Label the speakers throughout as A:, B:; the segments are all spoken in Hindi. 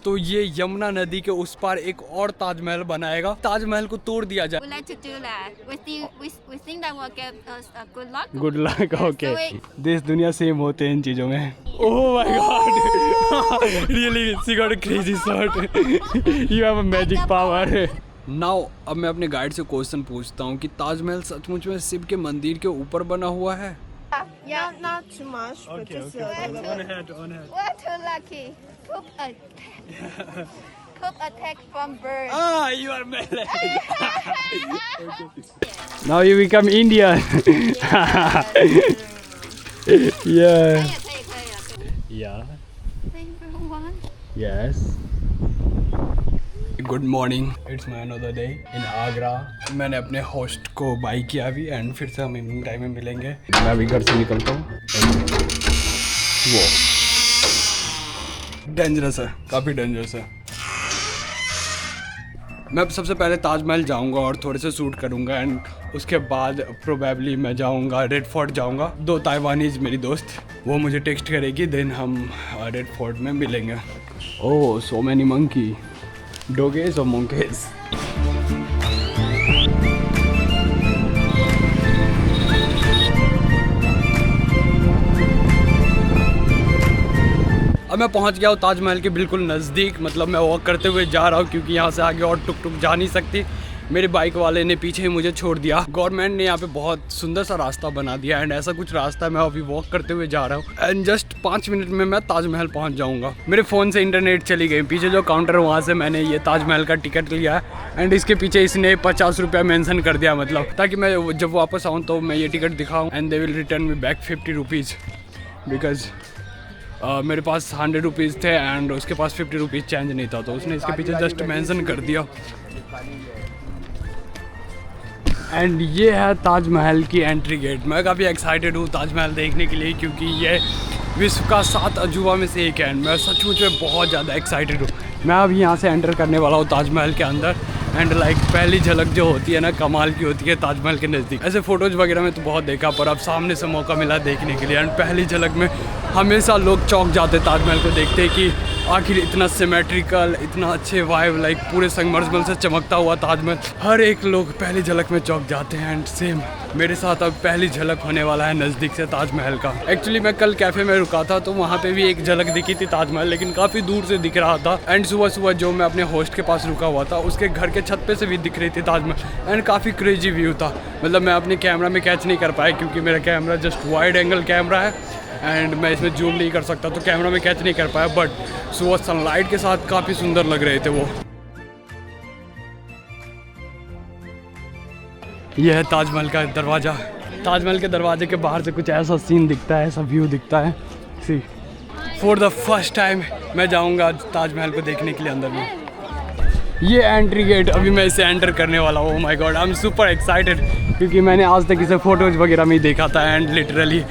A: तो ये यमुना नदी के उस पार एक और ताजमहल बनाएगा। ताजमहल को तोड़ दिया जाए।
B: We'd like to do that. We think that will give us a good luck.
A: Good luck. Okay,
B: So
A: देश दुनिया सेम होते हैं इन चीजों में। ओह my God, really she got a crazy shot. You have a magic power. Now अब मैं अपने गाइड से क्वेश्चन पूछता हूँ कि ताजमहल सचमुच में शिव के मंदिर के ऊपर बना हुआ है?
B: Yeah.
C: Not too much, but just a little.
B: We're too lucky. Cook attack from birds.
A: Ah, you are Malay. Now you become Indian. Yeah. Yeah. Yes. Good morning, it's my another day in Agra. मैंने अपने होस्ट को बाय किया अभी एंड फिर से हम इवनिंग टाइम में मिलेंगे। मैं अभी घर से निकलता हूँ। वो डेंजरस है, काफ़ी डेंजरस है। मैं सबसे पहले ताजमहल जाऊंगा और थोड़े से शूट करूंगा एंड उसके बाद प्रोबेबली मैं जाऊंगा रेड फोर्ट जाऊंगा। 2 ताइवानीज मेरी दोस्त, वो मुझे टेक्स्ट करेगी, देन हम रेड फोर्ट में मिलेंगे। ओह सो मैनी मंकी, डोगेज और मंकेज। अब मैं पहुंच गया हूँ ताजमहल के बिल्कुल नज़दीक। मतलब मैं वॉक करते हुए जा रहा हूँ क्योंकि यहाँ से आगे और टुक टुक जा नहीं सकती। मेरे बाइक वाले ने पीछे ही मुझे छोड़ दिया। गवर्नमेंट ने यहाँ पे बहुत सुंदर सा रास्ता बना दिया एंड ऐसा कुछ रास्ता मैं अभी वॉक करते हुए जा रहा हूँ एंड जस्ट 5 मिनट में मैं ताजमहल पहुँच जाऊँगा। मेरे फ़ोन से इंटरनेट चली गई। पीछे जो काउंटर है वहाँ से मैंने ये ताजमहल का टिकट लिया है एंड इसके पीछे इसने 50 रुपया मेंशन कर दिया, मतलब ताकि मैं जब वापस आऊँ तो मैं ये टिकट दिखाऊँ and they will return me back 50 rupees because मेरे पास 100 रुपीज़ थे एंड उसके पास 50 रुपीज़ चेंज नहीं था, तो उसने इसके पीछे जस्ट मेंशन कर दिया। एंड ये है ताजमहल की एंट्री गेट। मैं काफ़ी एक्साइटेड हूँ ताजमहल देखने के लिए क्योंकि ये विश्व का 7 अजूबा में से एक है। मैं सचमुच में बहुत ज़्यादा एक्साइटेड हूँ। मैं अभी यहाँ से एंटर करने वाला हूँ ताजमहल के अंदर एंड लाइक पहली झलक जो होती है ना, कमाल की होती है ताजमहल के नज़दीक। ऐसे फ़ोटोज़ वगैरह में तो बहुत देखा, पर अब सामने से मौका मिला देखने के लिए एंड पहली झलक में हमेशा लोग चौंक जाते ताजमहल को देखते कि आखिर इतना सिमेट्रिकल, इतना अच्छे वाइब, लाइक पूरे संगमरमर से चमकता हुआ ताजमहल। हर एक लोग पहली झलक में चौंक जाते हैं एंड सेम मेरे साथ अब पहली झलक होने वाला है नज़दीक से ताजमहल का। एक्चुअली मैं कल कैफ़े में रुका था तो वहाँ पे भी एक झलक दिखी थी ताजमहल, लेकिन काफ़ी दूर से दिख रहा था एंड सुबह सुबह जो मैं अपने होस्ट के पास रुका हुआ था उसके घर के छत पे से भी दिख रही थी ताजमहल एंड काफ़ी क्रेजी व्यू था। मतलब मैं अपने कैमरा में कैच नहीं कर पाया क्योंकि मेरा camera just wide angle camera है एंड मैं इसमें जूम नहीं कर सकता, तो कैमरा में कैच नहीं कर पाया, बट सुबह सनलाइट के साथ काफ़ी सुंदर लग रहे थे वो। यह है ताजमहल का दरवाज़ा। ताजमहल के दरवाजे के बाहर से कुछ ऐसा सीन दिखता है, ऐसा व्यू दिखता है। सी फॉर द फर्स्ट टाइम मैं जाऊंगा ताजमहल को देखने के लिए अंदर में। ये एंट्री गेट, अभी मैं इसे एंटर करने वाला हूँ। My God, I am super excited क्योंकि मैंने आज तक इसे फ़ोटोज़ वगैरह में ही देखा था एंड लिटरली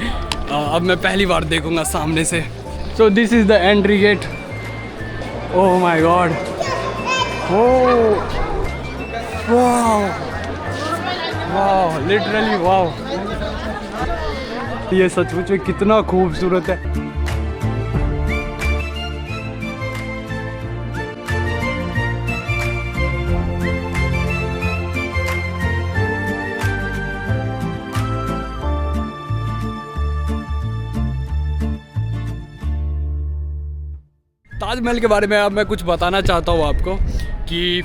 A: अब मैं पहली बार देखूंगा सामने से। So this is the entry gate. Oh my god, oh wow wow, literally wow, ये सचमुच में कितना खूबसूरत है। ताजमहल के बारे में अब मैं कुछ बताना चाहता हूँ आपको कि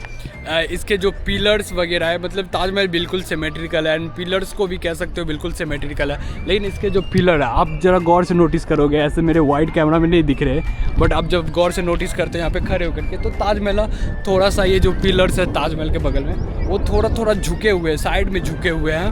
A: इसके जो पिलर्स वगैरह है, मतलब ताजमहल बिल्कुल सिमेट्रिकल है एंड पिलर्स को भी कह सकते हो बिल्कुल सिमेट्रिकल है, लेकिन इसके जो पिलर है आप ज़रा गौर से नोटिस करोगे, ऐसे मेरे वाइड कैमरा में नहीं दिख रहे, बट आप जब गौर से नोटिस करते हैं यहाँ पे खड़े होकर के, तो ताजमहल थोड़ा सा ये जो पिलर्स है ताजमहल के बगल में वो थोड़ा थोड़ा झुके हुए, साइड में झुके हुए हैं,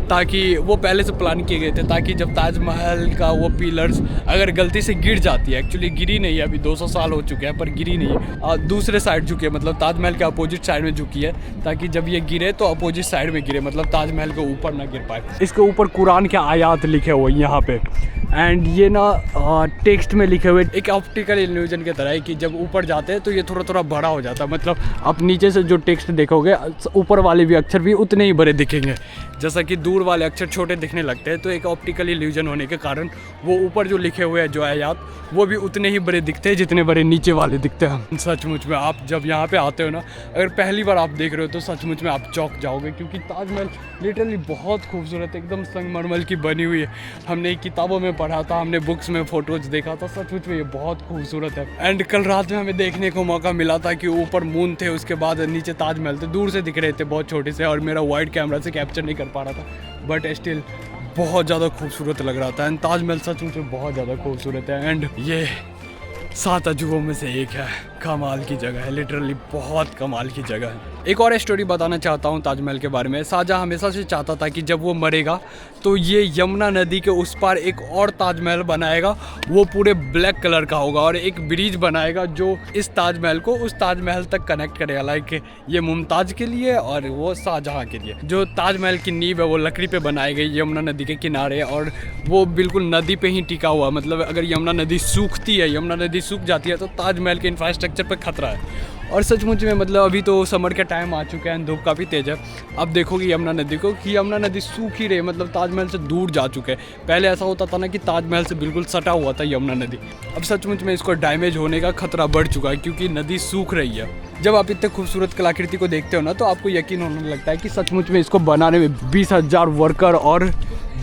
A: ताकि वो पहले से प्लान किए गए थे ताकि जब ताजमहल का वो पिलर्स अगर गलती से गिर जाती है, एक्चुअली गिरी नहीं है, अभी 200 साल हो चुके हैं पर गिरी नहीं है, दूसरे साइड झुके, मतलब ताजमहल के अपोजिट साइड साइड में झुकी है ताकि जब ये गिरे तो अपोजिट साइड में गिरे, मतलब ताजमहल के ऊपर ना गिर पाए। इसके ऊपर कुरान के आयात लिखे हुए यहाँ पे, एंड ये ना टेक्स्ट में लिखे हुए एक ऑप्टिकल इल्यूजन की तरह है कि जब ऊपर जाते हैं तो ये थोड़ा थोड़ा बड़ा हो जाता है, मतलब आप नीचे से जो टेक्स्ट देखोगे ऊपर वाले भी अक्षर भी उतने ही बड़े दिखेंगे, जैसा कि दूर वाले अक्षर छोटे दिखने लगते हैं। तो एक ऑप्टिकल इल्यूजन होने के कारण वो ऊपर जो लिखे हुए हैं जो आयात वो भी उतने ही बड़े दिखते हैं जितने बड़े नीचे वाले दिखते हैं। सचमुच में आप जब यहाँ पे आते हो ना, अगर पहली बार आप देख रहे हो तो सचमुच में आप चौंक जाओगे, क्योंकि ताजमहल लिटरली बहुत खूबसूरत है, एकदम संगमरमर की बनी हुई है। हमने किताबों में पढ़ा था, हमने बुक्स में फोटोज देखा था, सचमुच में ये बहुत खूबसूरत है। एंड कल रात में हमें देखने को मौका मिला था कि ऊपर मून थे, उसके बाद नीचे ताजमहल थे, दूर से दिख रहे थे बहुत छोटे से, और मेरा वाइड कैमरा से कैप्चर नहीं कर पा रहा था, बट स्टिल बहुत ज़्यादा खूबसूरत लग रहा था। एंड ताजमहल सचमुच में बहुत ज़्यादा खूबसूरत है, एंड ये 7 अजूबों में से एक है। कमाल की जगह है, लिटरली बहुत कमाल की जगह है। एक और स्टोरी बताना चाहता हूँ ताजमहल के बारे में। शाहजहाँ हमेशा से चाहता था कि जब वो मरेगा तो ये यमुना नदी के उस पार एक और ताजमहल बनाएगा, वो पूरे ब्लैक कलर का होगा, और एक ब्रिज बनाएगा जो इस ताजमहल को उस ताजमहल तक कनेक्ट करेगा। लाइक ये मुमताज़ के लिए और वो शाहजहाँ के लिए। जो ताजमहल की नींव है वो लकड़ी पे बनाई गई यमुना नदी के किनारे, और वो बिल्कुल नदी पे ही टिका हुआ। मतलब अगर यमुना नदी सूखती है, यमुना नदी सूख जाती है तो ताजमहल के इंफ्रास्ट्रक्चर पे खतरा है। और सचमुच में मतलब अभी तो समर का टाइम आ चुका है, धूप काफ़ी तेज़ है। अब देखोगे यमुना नदी को कि यमुना नदी सूख ही रही है, मतलब ताजमहल से दूर जा चुके हैं। पहले ऐसा होता था ना कि ताजमहल से बिल्कुल सटा हुआ था यमुना नदी, अब सचमुच में इसको डैमेज होने का खतरा बढ़ चुका है क्योंकि नदी सूख रही है। जब आप इतने खूबसूरत कलाकृति को देखते हो ना तो आपको यकीन होने लगता है कि सचमुच में इसको बनाने में 20,000 वर्कर और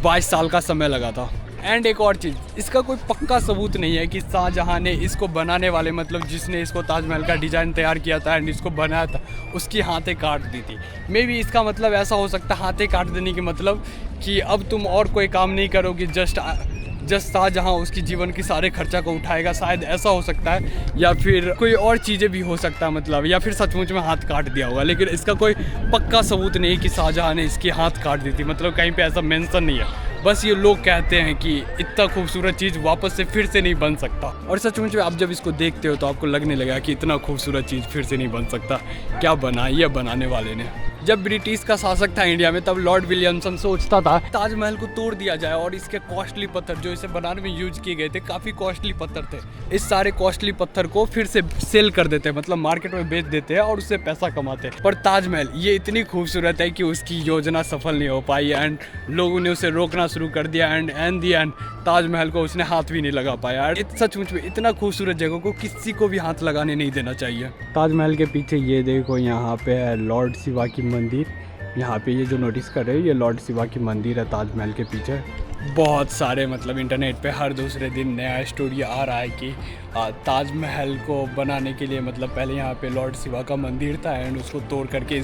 A: 22 साल का समय लगा था। एंड एक और चीज़, इसका कोई पक्का सबूत नहीं है कि शाहजहाँ ने इसको बनाने वाले, मतलब जिसने इसको ताजमहल का डिज़ाइन तैयार किया था एंड इसको बनाया था, उसकी हाथें काट दी थी। मे बी इसका मतलब ऐसा हो सकता है, हाथें काट देने के मतलब कि अब तुम और कोई काम नहीं करोगे, जस्ट शाहजहाँ उसकी जीवन की सारे खर्चा को उठाएगा, शायद ऐसा हो सकता है। या फिर कोई और चीज़ें भी हो सकता है, मतलब या फिर सचमुच में हाथ काट दिया होगा, लेकिन इसका कोई पक्का सबूत नहीं है कि शाहजहाँ ने इसकी हाथ काट दी थी। मतलब कहीं पे ऐसा मेंशन नहीं है, बस ये लोग कहते हैं कि इतना खूबसूरत चीज़ वापस से फिर से नहीं बन सकता। और सचमुच में आप जब इसको देखते हो तो आपको लगने लगा कि इतना खूबसूरत चीज़ फिर से नहीं बन सकता। क्या बनाई है बनाने वाले ने। जब ब्रिटिश का शासक था इंडिया में तब लॉर्ड विलियमसन सोचता था ताजमहल को तोड़ दिया जाए, और इसके कॉस्टली पत्थर जो इसे बनाने में यूज किए गए थे, काफ़ी कॉस्टली पत्थर थे, इस सारे कॉस्टली पत्थर को फिर से सेल कर देते हैं, मतलब मार्केट में बेच देते हैं और उससे पैसा कमाते हैं। पर ताजमहल ये इतनी खूबसूरत है कि उसकी योजना सफल नहीं हो पाई, एंड लोगों ने उसे रोकना शुरू कर दिया, एंड दी एंड ताजमहल को उसने हाथ भी नहीं लगा पाया। सचमुच में इतना खूबसूरत जगह को किसी को भी हाथ लगाने नहीं देना चाहिए। ताजमहल के पीछे ये देखो, यहाँ पे है लॉर्ड शिवा की मंदिर। यहाँ पे ये जो नोटिस कर रहे हो ये लॉर्ड शिवा की मंदिर है ताजमहल के पीछे। बहुत सारे मतलब इंटरनेट पे हर दूसरे दिन नया स्टोरी आ रहा है कि ताजमहल को बनाने के लिए मतलब पहले यहाँ पे लॉर्ड शिवा का मंदिर था एंड उसको तोड़ करके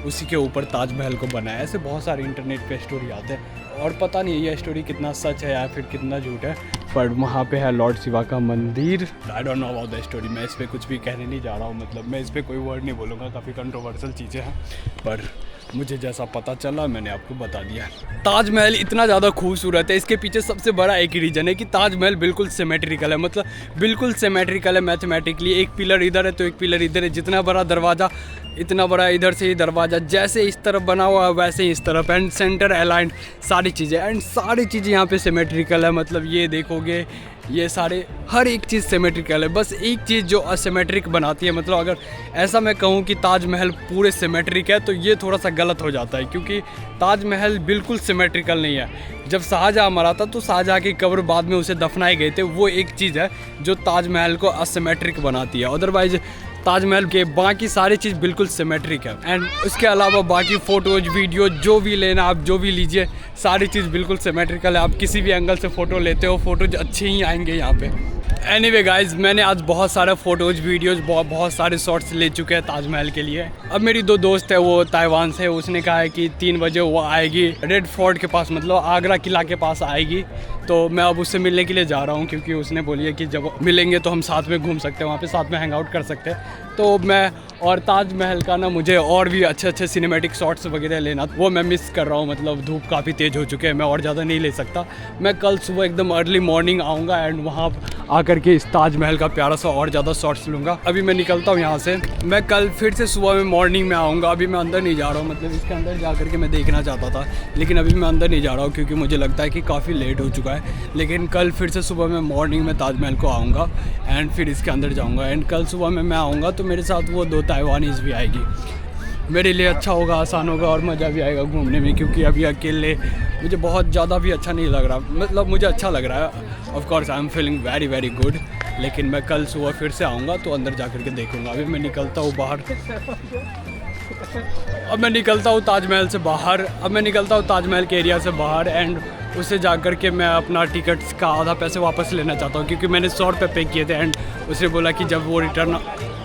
A: उसी के ऊपर ताजमहल को बनाया। ऐसे बहुत सारे इंटरनेट पे स्टोरी आते हैं और पता नहीं ये स्टोरी कितना सच है या फिर कितना झूठ है, पर वहाँ पे है लॉर्ड शिवा का मंदिर। I don't know about the story, मैं इस पर कुछ भी कहने नहीं जा रहा हूँ, मतलब मैं इस पर कोई वर्ड नहीं बोलूँगा, काफ़ी कंट्रोवर्शियल चीज़ें हैं, पर मुझे जैसा पता चला मैंने आपको बता दिया। ताजमहल इतना ज़्यादा खूबसूरत है, इसके पीछे सबसे बड़ा एक ही रीज़न है कि ताजमहल बिल्कुल सिमेट्रिकल है, मतलब बिल्कुल सिमेट्रिकल है मैथमेटिकली। एक पिलर इधर है तो एक पिलर इधर है, जितना बड़ा दरवाज़ा इतना बड़ा इधर से ही दरवाज़ा, जैसे इस तरफ बना हुआ है वैसे ही इस तरफ, एंड सेंटर अलाइंड सारी चीज़ें, एंड सारी चीज़ें यहाँ पे सिमेट्रिकल है। मतलब ये देखोगे ये सारे हर एक चीज़ सिमेट्रिकल है, बस एक चीज़ जो असिमेट्रिक बनाती है, मतलब अगर ऐसा मैं कहूँ कि ताजमहल पूरे सिमेट्रिक है तो ये थोड़ा सा गलत हो जाता है, क्योंकि ताजमहल बिल्कुल सिमेट्रिकल नहीं है। जब शाहजहाँ मरा था तो शाहजहाँ की कब्र बाद में उसे दफनाए गए थे, वो एक चीज़ है जो ताजमहल को असिमेट्रिक बनाती है, अदरवाइज ताजमहल के बाकी सारी चीज़ बिल्कुल सिमेट्रिक है। एंड उसके अलावा बाकी फ़ोटोज वीडियो जो भी लेना आप जो भी लीजिए सारी चीज़ बिल्कुल सिमेट्रिकल है। आप किसी भी एंगल से फ़ोटो लेते हो फ़ोटोज अच्छे ही आएंगे यहाँ पे। एनीवे गाइज, मैंने आज बहुत सारे फ़ोटोज़ वीडियोज़ बहुत सारे शॉट्स ले चुके हैं ताजमहल के लिए। अब मेरी दो दोस्त है वो ताइवान से, उसने कहा है कि 3 बजे वो आएगी रेड फोर्ट के पास, मतलब आगरा किला के पास आएगी, तो मैं अब उससे मिलने के लिए जा रहा हूँ क्योंकि उसने बोली है कि जब मिलेंगे तो हम साथ में घूम सकते हैं, वहाँ पे साथ में हैंग आउट कर सकते हैं। तो मैं और ताजमहल का ना मुझे और भी अच्छे अच्छे सिनेमैटिक शॉट्स वगैरह लेना, वो मैं मिस कर रहा हूँ। मतलब धूप काफ़ी तेज़ हो चुके हैं, मैं और ज़्यादा नहीं ले सकता। मैं कल सुबह एकदम अर्ली मॉर्निंग आऊँगा एंड वहाँ आकर के इस ताजमहल का प्यारा सा और ज़्यादा शॉट्स लूँगा। अभी मैं निकलता हूँ यहाँ से, मैं कल फिर से सुबह में मॉर्निंग में आऊँगा। अभी मैं अंदर नहीं जा रहा हूँ, मतलब इसके अंदर जा कर के मैं देखना चाहता था, लेकिन अभी मैं अंदर नहीं जा रहा हूँ क्योंकि मुझे लगता है कि काफ़ी लेट हो चुका है। लेकिन कल फिर से सुबह में मॉर्निंग में ताजमहल को आऊँगा एंड फिर इसके अंदर जाऊँगा। एंड कल सुबह में मैं आऊँगा तो मेरे साथ वो 2 ताइवानीज़ भी आएगी। मेरे लिए अच्छा होगा, आसान होगा और मज़ा भी आएगा घूमने में, क्योंकि अभी अकेले मुझे बहुत ज़्यादा भी अच्छा नहीं लग रहा। मतलब मुझे अच्छा लग रहा है, of course I am feeling very very good. लेकिन मैं कल सुबह फिर से आऊँगा तो अंदर जा कर के देखूँगा। अभी मैं निकलता हूँ बाहर, अब मैं निकलता हूँ ताजमहल से बाहर, अब मैं निकलता हूँ ताजमहल के एरिया से बाहर एंड उससे जा कर के मैं अपना टिकट्स का आधा पैसे वापस लेना चाहता हूँ, क्योंकि मैंने 100 रुपये पे किए थे एंड उसने बोला कि जब वो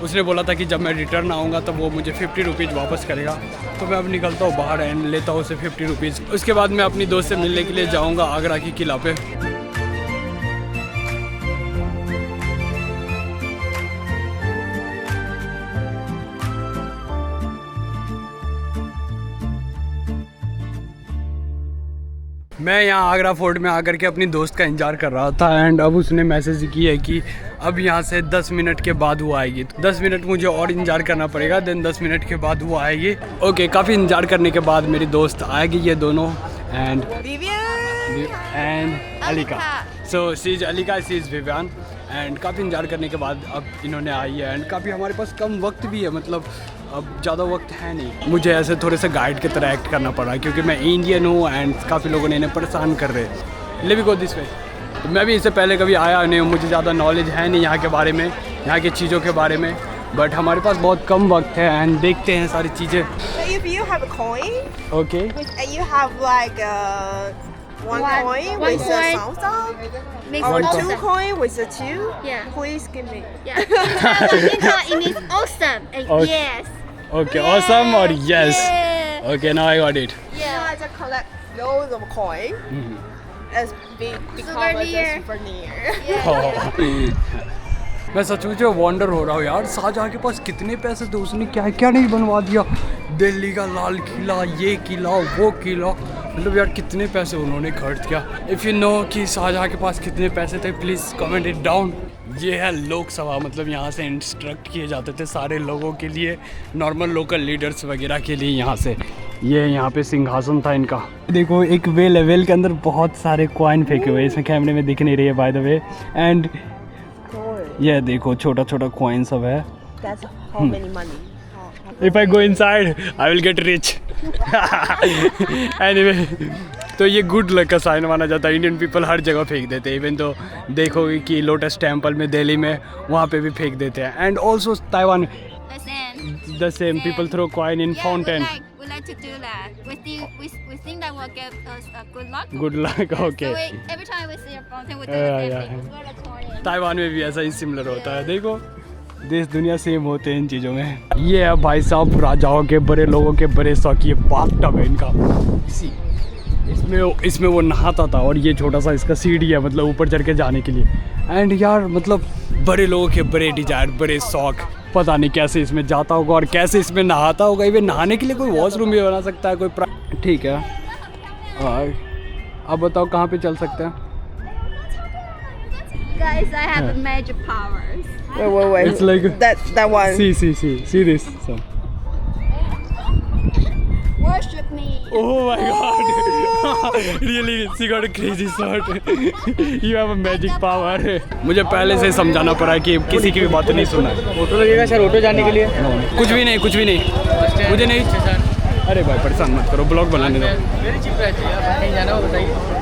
A: उसने बोला था कि जब मैं रिटर्न आऊँगा तब वो मुझे 50 रुपीज़ वापस करेगा। तो मैं अब निकलता हूँ बाहर एंड लेता हूँ उसे 50 रुपीज़। उसके बाद मैं अपनी दोस्त से मिलने के लिए जाऊँगा आगरा की किला पे। मैं यहाँ आगरा फोर्ट में आकर के अपनी दोस्त का इंतज़ार कर रहा था एंड अब उसने मैसेज की है कि अब यहाँ से 10 मिनट के बाद वो आएगी। 10 मिनट मुझे और इंतज़ार करना पड़ेगा, देन 10 मिनट के बाद वो आएगी। ओके, काफ़ी इंतज़ार करने के बाद मेरी दोस्त आएगी, ये दोनों and अलिका। So she is अलिका, she is Vivian. And काफ़ी इंतज़ार करने के बाद अब इन्होंने आई है एंड काफ़ी हमारे पास कम वक्त भी है, मतलब अब ज़्यादा वक्त है नहीं। मुझे ऐसे थोड़े से गाइड की तरह एक्ट करना पड़ा क्योंकि मैं इंडियन हूँ एंड काफ़ी लोगों ने इन्हें परेशान कर रहे। ले भी गो दिस वे। तो मैं भी इससे पहले कभी आया नहीं हूँ, मुझे ज़्यादा नॉलेज है नहीं यहाँ के बारे में, यहाँ की चीज़ों के बारे में, बट हमारे पास बहुत कम वक्त है एंड देखते हैं सारी चीज़ें।
C: If you have a coin,
A: okay,
C: and you have like one coin with a salsa, or 2 coin with a 2,
B: Yeah.
C: please give me.
B: Yeah. It means awesome. And
A: Okay.
B: yes.
A: Okay, awesome और yes.
B: Yeah.
A: Okay, now I got it.
C: You know, I just collect loads of coin as because it's a souvenir.
A: मैं सचमुच में वॉन्डर हो रहा हूँ यार, शाहजहाँ के पास कितने पैसे थे, उसने क्या क्या नहीं बनवा दिया। दिल्ली का लाल किला, ये किला, वो किला, मतलब यार कितने पैसे उन्होंने खर्च किया। इफ़ यू नो कि शाहजहाँ के पास कितने पैसे थे, प्लीज़ कमेंट इट डाउन। ये है लोकसभा, मतलब यहाँ से इंस्ट्रक्ट किए जाते थे सारे लोगों के लिए, नॉर्मल लोकल लीडर्स वगैरह के लिए। यहाँ से ये यहाँ पे सिंहासन था इनका। देखो एक वेल है, वेल के अंदर बहुत सारे कॉइन फेंके हुए, इसमें कैमरे में दिख नहीं रही है बाय द वे। एंड ये देखो छोटा छोटा कॉइन सब है।
C: That's how many money?
A: If I go inside, I will get rich. Anyway, तो ये गुड लक का साइन माना जाता है। इंडियन पीपल हर जगह फेंक देते हैं, इवन तो देखोगे कि लोटस टेम्पल में दिल्ली में वहाँ पे भी फेंक देते हैं। And also Taiwan
B: The same.
A: The same, people throw coin in fountain.
B: We like to do that. We think that will give us good luck.
A: Good luck, okay.
B: So every time we see a fountain, we do the
A: Yeah,
B: same
A: yeah.
B: thing. We're the coin.
A: Taiwan में भी ऐसा ही सिमिलर होता है। देखो देश दुनिया सेम होते हैं इन चीज़ों में। ये है भाई साहब राजाओं के, बड़े लोगों के बड़े शौकीन बाथटब है इनका। इसमें वो नहाता था और ये छोटा सा इसका सीढ़ी है, मतलब ऊपर चढ़ के जाने के लिए। एंड यार मतलब बड़े लोगों के बड़े डिजायर, बड़े शौक, पता नहीं कैसे इसमें जाता होगा और कैसे इसमें नहाता होगा। इवन नहाने के लिए कोई वॉशरूम भी बना सकता है कोई। ठीक है, और अब बताओ कहाँ पे चल सकते हैं?
B: Guys, I have magic powers.
C: Wait.
A: It's like
C: that one.
A: see this. So.
B: Worship me.
A: Oh my God! Really, she got a crazy shot. You have a magic power. मुझे पहले से समझाना पड़ा है कि किसी की भी बात नहीं सुनना।
D: ऑटो लगेगा सर, ऑटो जाने के लिए?
A: कुछ भी नहीं, मुझे नहीं। अरे भाई परेशान मत करो, ब्लॉग बनाने दो।
D: मेरी चिप रहती है यार, कहीं जाना हो बताइए।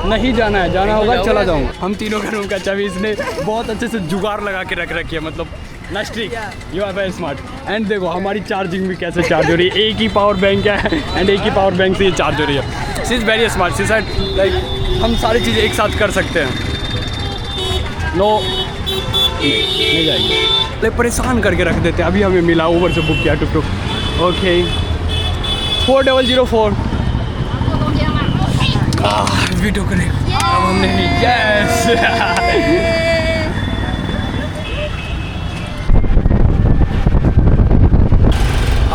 A: नहीं जाना है, जाना होगा चला जाऊँगा। हम तीनों का रूम का चाबी इसने बहुत अच्छे से जुगाड़ लगा के रख रखी है, मतलब नास्ट्रिक। You are very smart. And देखो हमारी चार्जिंग भी कैसे चार्ज हो रही है, एक ही पावर बैंक है एंड एक ही पावर बैंक से ये चार्ज हो रही है। She is very smart, she said like हम सारी चीज़ें एक साथ कर सकते हैं। नो नहीं जाएगी, तो परेशान करके रख देते हैं। अभी हमें मिला, ऊबर से बुक किया टुक। ओके 4004 वीडियो करें। हमने। यस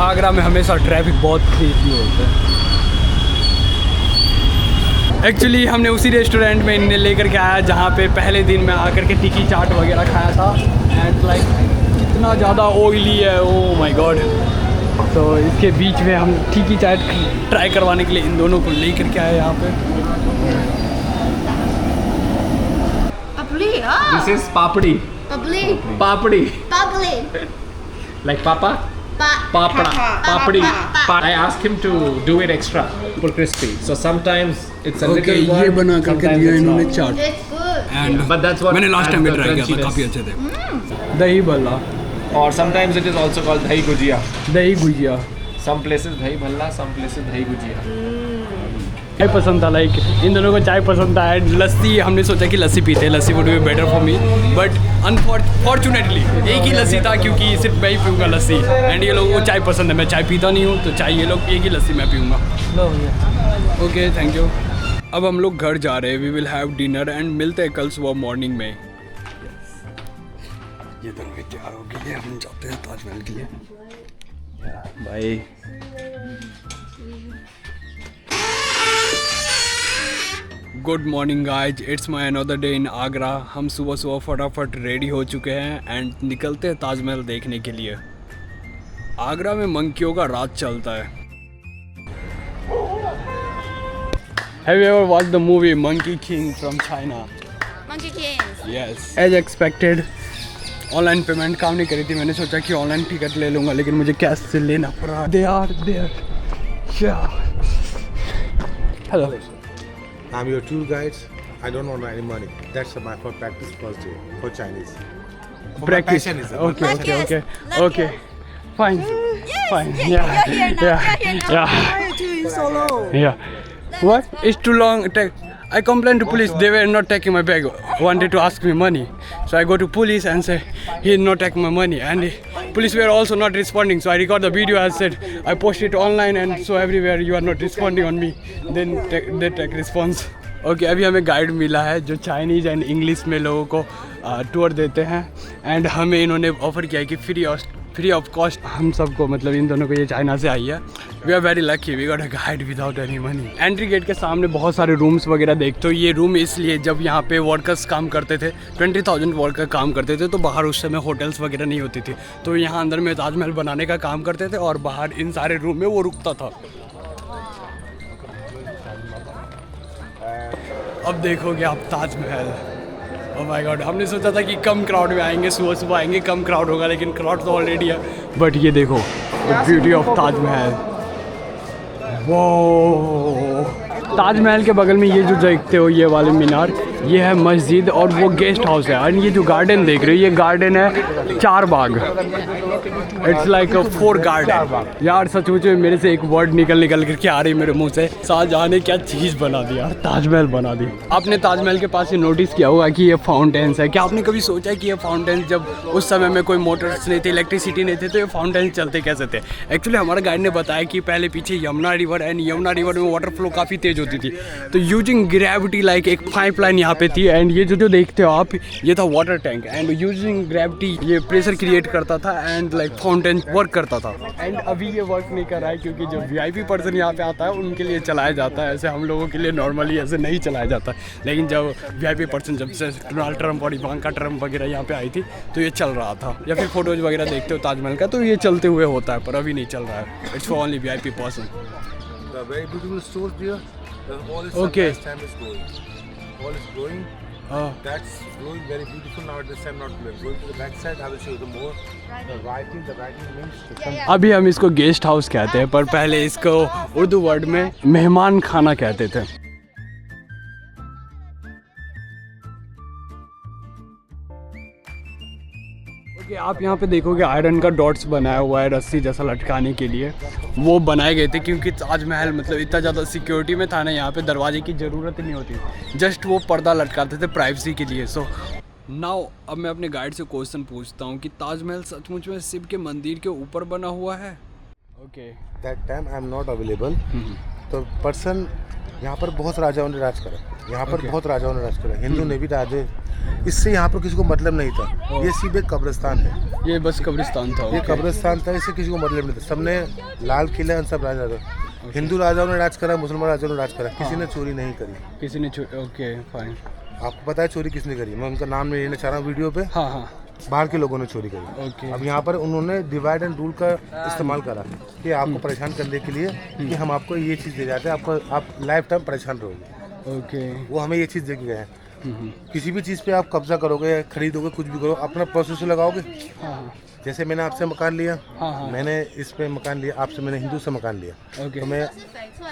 A: आगरा में हमेशा ट्रैफिक बहुत तेज होता है। एक्चुअली हमने उसी रेस्टोरेंट में इन्हें लेकर के आया जहाँ पे पहले दिन मैं आकर के टिक्की चाट वगैरह खाया था। एंड लाइक इतना ज़्यादा ऑयली है, ओह माय गॉड। तो इसके बीच में हम टिक्की चाट ट्राई करवाने के लिए इन दोनों को लेकर के आए यहाँ पे।
E: This is papdi. Papdi. Like papa? Papda. Papdi. I asked him to do it extra for crispy. So sometimes it's a
A: Okay,
E: little
A: ये
E: burnt,
A: बना करके
E: sometimes
A: दिया
E: it's
A: इन्होंने
E: not.
A: Chaat. And
E: But that's what
A: मैंने लास्ट टाइम
E: adds
A: भी
E: the
A: ट्राई किया था,
E: crunchiness.
A: काफ़ी अच्छे थे। दही Bhalla,
E: Or sometimes it is also called dahi gujia.
A: दही gujiya
E: Some places dahi bhalla, some places dahi gujia.
A: चाय पसंद था। लाइक इन दोनों को चाय पसंद था। एंड लस्सी हमने सोचा कि लस्सी पीते हैं, lassi would be better for me, but unfortunately एक ही लस्सी था क्योंकि सिर्फ मैं ही पीऊँगा लस्सी। एंड ये लोगों को चाय पसंद है, मैं चाय पीता नहीं हूँ, तो चाय ये लोग पिएगी, लस्सी मैं पीऊँगा। Okay thank you. अब हम लोग घर जा रहे हैं, we will have dinner and मिलते हैं कल सुबह मॉर्निंग में। ये दोनों भी तैयार हो गई है, हम जाते हैं ताजमहल के लिए। Bye. Good morning guys, it's my another day in Agra. हम सुबह सुबह फटाफट रेडी हो चुके हैं एंड निकलते हैं ताजमहल देखने के लिए। आगरा में मंकियों का राज चलता है। Have you ever watched the movie Monkey King from China?
B: Monkey Kings.
A: Yes. As expected, online payment काम नहीं करी थी। मैंने सोचा कि ऑनलाइन टिकट ले लूँगा, लेकिन मुझे कैश से लेना पड़ा। They are there. Yeah. Hello.
F: I'm your tour guide. I don't want any money. That's my for practice first day for Chinese. For my
A: Practice.
F: passion is it.
A: Okay, okay, okay,
B: Like
A: okay. Fine,
B: Yes.
A: fine.
B: Yeah,
A: Yeah,
B: you're here now.
A: yeah,
B: You're here now.
A: yeah,
C: Why are you so long?
A: yeah. What? It's too long. I complained to police. They were not taking my bag. Wanted to ask me money. So I go to police and say he is not taking my money. And police were also not responding. So I record the video. I said I post it online and so everywhere you are not responding on me. Then they take response. Okay अभी हमें गाइड मिला है जो चाइनीज़ एंड इंग्लिश में लोगों को टूर देते हैं। एंड हमें इन्होंने ऑफ़र किया है कि फ्री ऑफ कॉस्ट हम सबको, मतलब इन दोनों को, ये चाइना से आई है। We are very lucky, we got a guide without any money. Entry gate के सामने बहुत सारे रूम्स वगैरह देखते हो। ये रूम इसलिए जब यहाँ पे वर्कर्स काम करते थे, 20,000 वर्कर काम करते थे, तो बाहर उस समय होटल्स वगैरह नहीं होती थी, तो यहाँ अंदर में ताजमहल बनाने का काम करते थे और बाहर इन सारे रूम में वो रुकता था। अब देखोगे आप ताजमहल। ओह माय गॉड, हमने सोचा था कि कम क्राउड में आएंगे, सुबह सुबह आएंगे, कम क्राउड होगा, लेकिन क्राउड तो ऑलरेडी है। बट ये देखो द ब्यूटी ऑफ ताजमहल। वो ताजमहल के बगल में ये जो देखते हो ये वाले मीनार, ये है मस्जिद और वो गेस्ट हाउस है। और ये जो गार्डन देख रहे हो, ये गार्डन है चार बाग। It's like a 4 garden. यार सचमुच में मेरे से एक वर्ड निकल करके आ रही मेरे मुंह से, शाहजहां ने क्या चीज़ बना दी यार, ताजमहल बना दी। आपने ताजमहल के पास ये नोटिस किया होगा कि ये फाउंटेन्स है। क्या आपने कभी सोचा कि ये फाउंटेन्स, जब उस समय में कोई मोटर्स नहीं थे, इलेक्ट्रिसिटी नहीं थे, तो ये फाउंटेन्स चलते कैसे थे? एक्चुअली हमारा गाइड ने बताया कि पहले पीछे Yamuna river and Yamuna river में वाटर फ्लो काफ़ी तेज़ होती थी, तो यूजिंग ग्रेविटी लाइक एक पाइपलाइन यहाँ पे थी। एंड ये जो देखते हो आप, ये था water tank. And using gravity ये प्रेशर क्रिएट करता था एंड लाइक फाउंटेन वर्क करता था। एंड अभी ये वर्क नहीं कर रहा है क्योंकि जो VIP पर्सन यहाँ पे आता है उनके लिए चलाया जाता है, ऐसे हम लोगों के लिए नॉर्मली ऐसे नहीं चलाया जाता। लेकिन जब VIP पर्सन, जब से डोनाल्ड ट्रम्प और इवांका ट्रम्प वगैरह यहाँ पे आई थी, तो ये चल रहा था। या फिर फोटोज वगैरह देखते हो ताजमहल का, तो ये चलते हुए होता है, पर अभी नहीं चल रहा है। It's for only VIP person.
F: The very beautiful stores there. All is
A: Okay.
F: sunrise time is growing. All is growing. That's growing very beautiful now. At this time not growing. Going to the back side, I will show you the more. The writing means.
A: अभी हम इसको गेस्ट हाउस कहते हैं, पर पहले इसको उर्दू वर्ड में मेहमान खाना कहते थे। आप यहाँ पे देखोगे आयरन का डॉट्स बनाया हुआ है रस्सी जैसा लटकाने के लिए। वो बनाए गए थे क्योंकि ताजमहल मतलब इतना ज़्यादा सिक्योरिटी में था ना, यहाँ पे दरवाजे की ज़रूरत ही नहीं होती, जस्ट वो पर्दा लटकाते थे प्राइवेसी के लिए। सो नाउ अब मैं अपने गाइड से क्वेश्चन पूछता हूँ कि ताजमहल सचमुच में शिव के मंदिर के ऊपर बना हुआ है? Okay
F: That time I am not available. तो पर्सन यहाँ पर बहुत राजाओं ने राज करा, यहाँ पर बहुत राजाओं ने राज करा, हिंदू ने भी राजे, इससे यहाँ पर किसी को मतलब नहीं था। ये सीधे कब्रिस्तान है,
A: ये बस कब्रिस्तान था।
F: ये कब्रिस्तान था, इससे किसी को मतलब नहीं था। सबने लाल किले सब राजा थे, हिंदू राजाओं ने राज करा, मुसलमान राजाओं ने राज करा, किसी ने चोरी नहीं करी।
A: किसी ने ओके फाइन।
F: आपको पता है चोरी किसने करी? मैं उनका नाम नहीं लेना चाह रहा हूँ वीडियो पे।
A: हाँ हाँ
F: बाहर के लोगों ने चोरी करी।
A: ओके।
F: अब यहाँ पर उन्होंने डिवाइड एंड रूल का इस्तेमाल करा कि आपको परेशान करने के लिए कि हम आपको ये चीज़ दे जाते हैं, आपको आप लाइफ टाइम परेशान रहोगे।
A: ओके।
F: वो हमें ये चीज़ दे के गए हैं। किसी भी चीज़ पे आप कब्जा करोगे, खरीदोगे, कुछ भी करो, अपना प्रोसेस लगाओगे।
A: हाँ
F: जैसे मैंने आपसे मकान लिया,
A: हाँ।
F: मैंने इस पे मकान लिया, आपसे मैंने हिंदू से मकान लिया,
A: ओके।
F: तो मैं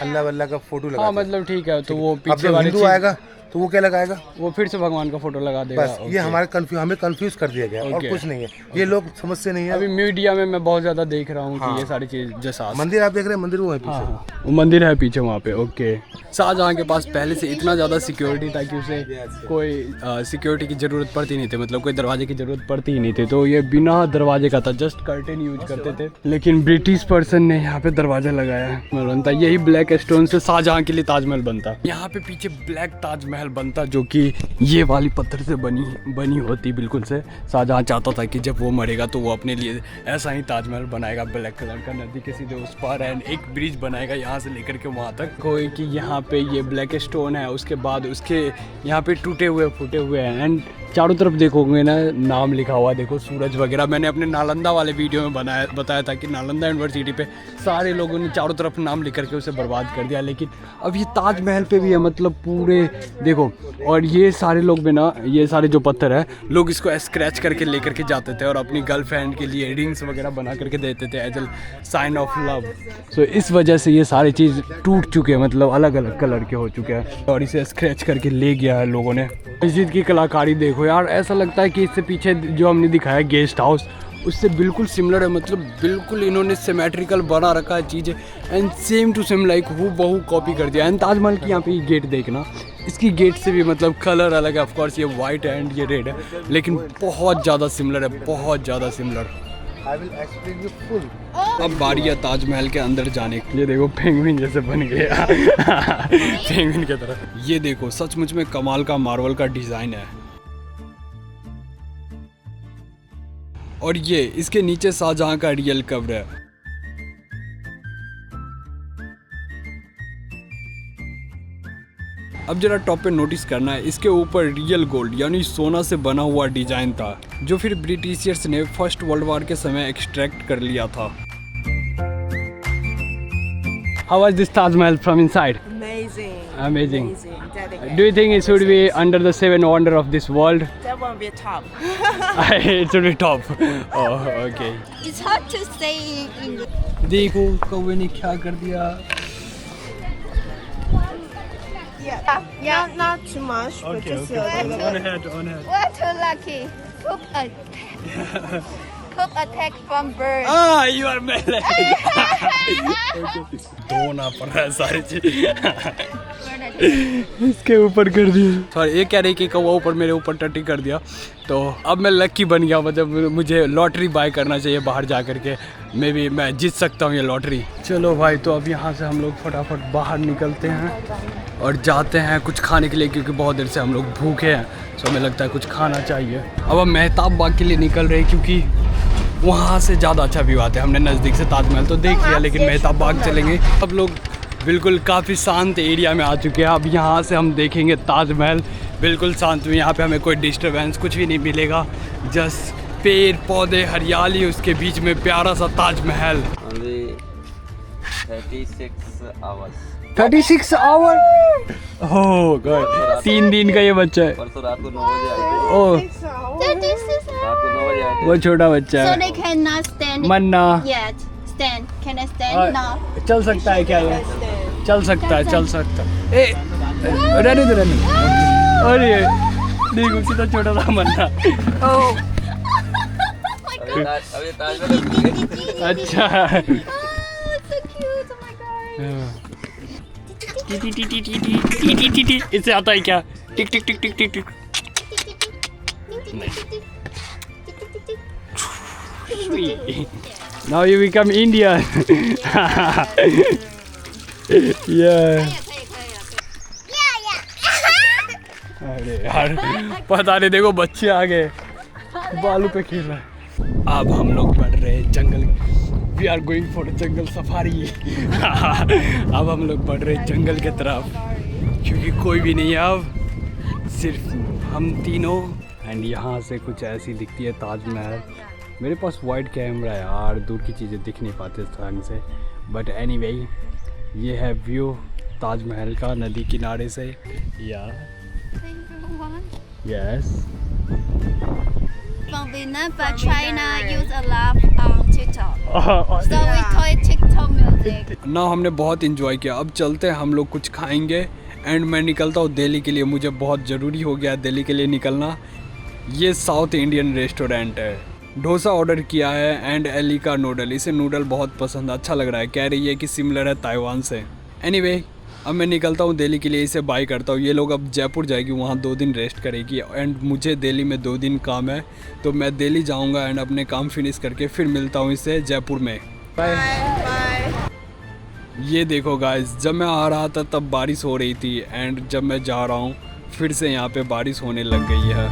F: अल्लाह वल्लाह का फोटो लगा।
A: हाँ मतलब ठीक है, तो वो
F: अब
A: पीछे
F: जब
A: वाले
F: हिंदू आएगा तो वो क्या लगाएगा?
A: वो फिर से भगवान का फोटो लगा देगा।
F: बस ये हमारे हमें कंफ्यूज कर दिया गया और कुछ नहीं है। ये लोग समझते नहीं है।
A: अभी मीडिया में मैं बहुत ज्यादा देख रहा हूँ कि ये सारी चीज जैसा
F: मंदिर आप देख रहे हैं, मंदिर वो है पीछे।
A: हाँ, वो मंदिर है पीछे वहाँ पे। ओके। शाहजहाँ के पास पहले से इतना ज़्यादा सिक्योरिटी था कि उसे कोई सिक्योरिटी की ज़रूरत पड़ती नहीं थी, मतलब कोई दरवाजे की ज़रूरत पड़ती ही नहीं थी। तो ये बिना दरवाजे का था, जस्ट कर्टेन यूज करते थे। लेकिन ब्रिटिश पर्सन ने यहाँ पे दरवाजा लगाया बनता। यही ब्लैक स्टोन से शाहजहाँ के लिए ताजमहल बनता। यहाँ पे पीछे ब्लैक ताजमहल बनता, जो कि ये वाली पत्थर से बनी होती बिल्कुल से। शाहजहाँ चाहता था कि जब वो मरेगा तो वो अपने लिए ऐसा ही ताजमहल बनाएगा, ब्लैक कलर का, नदी के सीधे उस पार, एंड एक ब्रिज बनाएगा यहाँ से लेकर के वहाँ तक। कोई कि यहाँ पे ये ब्लैक स्टोन है, उसके बाद उसके यहाँ पे टूटे हुए फूटे हुए हैं, एंड चारों तरफ देखोगे ना नाम लिखा हुआ, देखो सूरज वगैरह। मैंने अपने नालंदा वाले वीडियो में बताया था कि नालंदा यूनिवर्सिटी पे सारे लोगों ने चारों तरफ नाम लिख करके उसे बर्बाद कर दिया, लेकिन अब ये ताजमहल पे भी है, मतलब पूरे देखो। और ये सारे लोग भी ना, ये सारे जो पत्थर है, लोग इसको स्क्रैच करके लेकर के जाते थे और अपनी गर्लफ्रेंड के लिए रिंग्स वगैरह बना करके देते थे as a sign of love. So इस वजह से ये सारी चीज़ टूट चुके हैं, मतलब अलग अलग कलर के हो चुके हैं, और इसे स्क्रैच करके ले गया है लोगों ने। मस्जिद की कलाकारी देखो यार, ऐसा लगता है कि इससे पीछे जो हमने दिखाया गेस्ट हाउस, उससे बिल्कुल सिमिलर है, मतलब बिल्कुल इन्होंने सिमेट्रिकल बना रखा है चीज़ें, and same to same like वो बहु कॉपी कर दिया। एंड ताजमहल की यहाँ पे ये गेट देखना, इसकी गेट से भी मतलब कलर अलग है, ऑफकोर्स ये वाइट है एंड ये रेड है, लेकिन बहुत ज़्यादा सिमिलर है, बहुत ज़्यादा similar.
F: I will explain you full.
A: अब बारी है ताजमहल के अंदर जाने की। ये देखो पेंगुइन जैसे बन गया पेंगुइन की तरह। ये देखो सचमुच में कमाल का मार्बल का डिज़ाइन है, और ये इसके नीचे शाहजहाँ का रियल कब्र है। अब जरा टॉप पे नोटिस करना है, इसके ऊपर रियल गोल्ड यानी सोना से बना हुआ डिजाइन था, जो फिर ब्रिटिशर्स ने फर्स्ट वर्ल्ड वॉर के समय एक्सट्रैक्ट कर लिया था। How was this Taj Mahal from inside?
C: Amazing.
A: Amazing.
C: Dedicated.
A: Do you think it should be under the 7 wonder of this world?
C: That won't be a top.
A: It should be top. Oh, okay.
B: It's hard to say in English.
A: देखो कौवे ने क्या कर दिया।
C: Yeah. Not too much, but just a little bit.
A: On head.
B: We're too lucky. Cook attack from birds.
A: Ah, you are male. धोना पड़ रहा है सारी चीज इसके ऊपर कर दिया। सॉरी, ये कह रही कि कौवा ऊपर मेरे ऊपर टट्टी कर दिया, तो अब मैं लकी बन गया, मतलब मुझे लॉटरी बाय करना चाहिए बाहर जा कर के, मे बी मैं जीत सकता हूँ ये लॉटरी। चलो भाई, तो अब यहाँ से हम लोग फटाफट बाहर निकलते हैं और जाते हैं कुछ खाने के लिए, क्योंकि बहुत देर से हम लोग भूखे हैं, तो हमें लगता है कुछ खाना चाहिए। अब हम मेहताब बाग के लिए निकल रहे हैं, क्योंकि वहाँ से ज़्यादा अच्छा व्यू आता है। हमने नज़दीक से ताजमहल तो देख लिया, लेकिन मेहताब बाग चलेंगे। अब लोग बिल्कुल काफ़ी शांत एरिया में आ चुके हैं। अब यहाँ से हम देखेंगे ताजमहल बिल्कुल शांत में। यहाँ पे हमें कोई डिस्टर्बेंस कुछ भी नहीं मिलेगा, जस्ट पेड़ पौधे हरियाली, उसके बीच में प्यारा सा ताजमहल। 36 आवर हो गए, 3 दिन का ये बच्चा है।
D: परसों रात को 9 बजे आए थे।
A: ओह,
B: 36
D: रात को 9 बजे आए थे।
A: वो छोटा बच्चा
B: So
A: है।
B: they cannot stand
A: Manna
B: yet. Stand. Can I stand now?
A: चल सकता है क्या ये? चल सकता है, चल सकता है। ए, रहने दो, रहने दो। अरे देखो कितना छोटा सा मन्ना। ओह,
D: अभी ताजमहल
A: अच्छा।
B: Oh, it's so cute. Oh my god.
A: इससे आता है क्या? टिक टिक टिक टिक टिक टिक। Now you become Indian. अरे यार पता नहीं, देखो बच्चे आ गए बालू पे खेल रहे हैं। अब हम लोग बढ़ रहे हैं जंगल, we are going for jungle safari. अब हम लोग बढ़ रहे हैं जंगल की तरफ, क्योंकि कोई भी नहीं है अब, सिर्फ हम तीनों। एंड यहाँ से कुछ ऐसी दिखती है ताजमहल। मेरे पास वाइड कैमरा है यार, दूर की चीज़ें दिख नहीं पाती इस ढंग से, बट एनीवे ये है व्यू ताजमहल का नदी किनारे से। Yes
B: From Vietnam, but China use a lot on TikTok. So we call it TikTok music.
A: ना हमने बहुत इंजॉय किया। अब चलते हैं, हम लोग कुछ खाएंगे एंड मैं निकलता हूँ दिल्ली के लिए। मुझे बहुत ज़रूरी हो गया दिल्ली के लिए निकलना। ये साउथ इंडियन रेस्टोरेंट है, डोसा ऑर्डर किया है एंड एली का नूडल। इसे नूडल बहुत पसंद, अच्छा लग रहा है, कह रही है कि सिमिलर है ताइवान से। एनीवे अब मैं निकलता हूँ दिल्ली के लिए, इसे बाय करता हूँ। ये लोग अब जयपुर जाएगी, वहाँ 2 दिन रेस्ट करेगी एंड मुझे दिल्ली में 2 दिन काम है, तो मैं दिल्ली जाऊँगा एंड अपने काम फिनिश करके फिर मिलता हूँ इसे जयपुर में।
C: Bye.
A: ये देखो गाइस, जब मैं आ रहा था तब बारिश हो रही थी एंड जब मैं जा रहा हूँ फिर से यहाँ पे बारिश होने लग गई है।